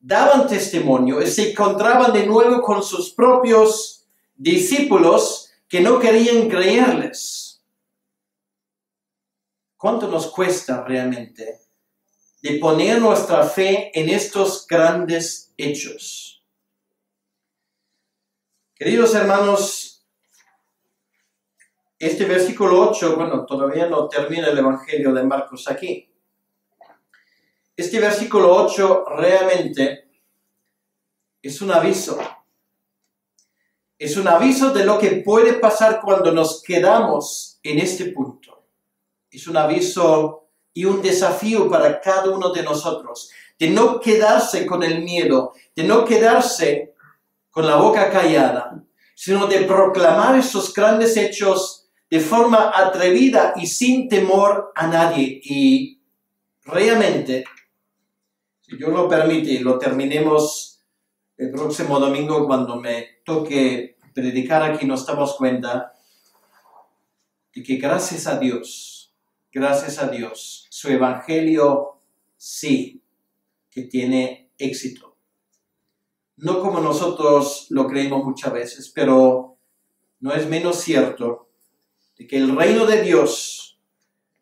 Daban testimonio y se encontraban de nuevo con sus propios discípulos que no querían creerles. ¿Cuánto nos cuesta realmente de poner nuestra fe en estos grandes hechos? Queridos hermanos, este versículo 8, bueno, todavía no termina el Evangelio de Marcos aquí. Este versículo 8 realmente es un aviso. Es un aviso de lo que puede pasar cuando nos quedamos en este punto. Es un aviso y un desafío para cada uno de nosotros, de no quedarse con el miedo, de no quedarse con la boca callada, sino de proclamar esos grandes hechos de forma atrevida y sin temor a nadie. Y realmente, si Dios lo permite, y lo terminemos el próximo domingo cuando me toque predicar aquí, nos damos cuenta de que gracias a Dios, su evangelio sí que tiene éxito. No como nosotros lo creemos muchas veces, pero no es menos cierto de que el reino de Dios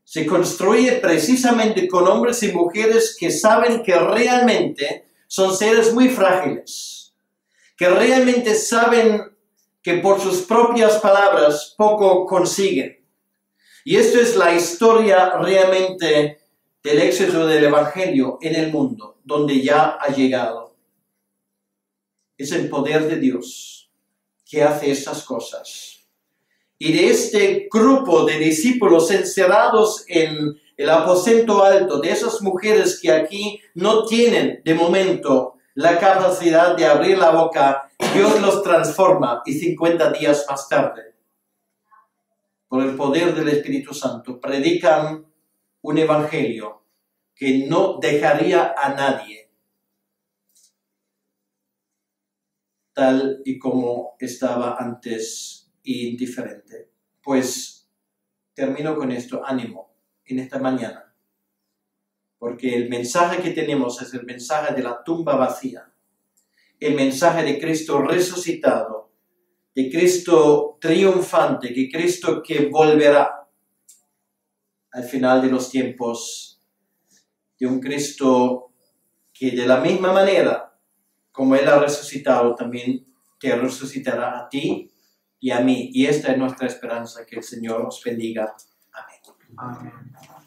se construye precisamente con hombres y mujeres que saben que realmente son seres muy frágiles, que realmente saben que por sus propias palabras poco consiguen. Y esto es la historia realmente del éxito del Evangelio en el mundo, donde ya ha llegado. Es el poder de Dios que hace estas cosas. Y de este grupo de discípulos encerrados en el aposento alto, de esas mujeres que aquí no tienen de momento la capacidad de abrir la boca, Dios los transforma y 50 días más tarde, por el poder del Espíritu Santo, predican un evangelio que no dejaría a nadie tal y como estaba antes, indiferente. Pues termino con esto, ánimo en esta mañana, porque el mensaje que tenemos es el mensaje de la tumba vacía, el mensaje de Cristo resucitado, de Cristo triunfante, de Cristo que volverá al final de los tiempos, de un Cristo que de la misma manera como Él ha resucitado, también te resucitará a ti y a mí. Y esta es nuestra esperanza, que el Señor nos bendiga. Amén. Amén.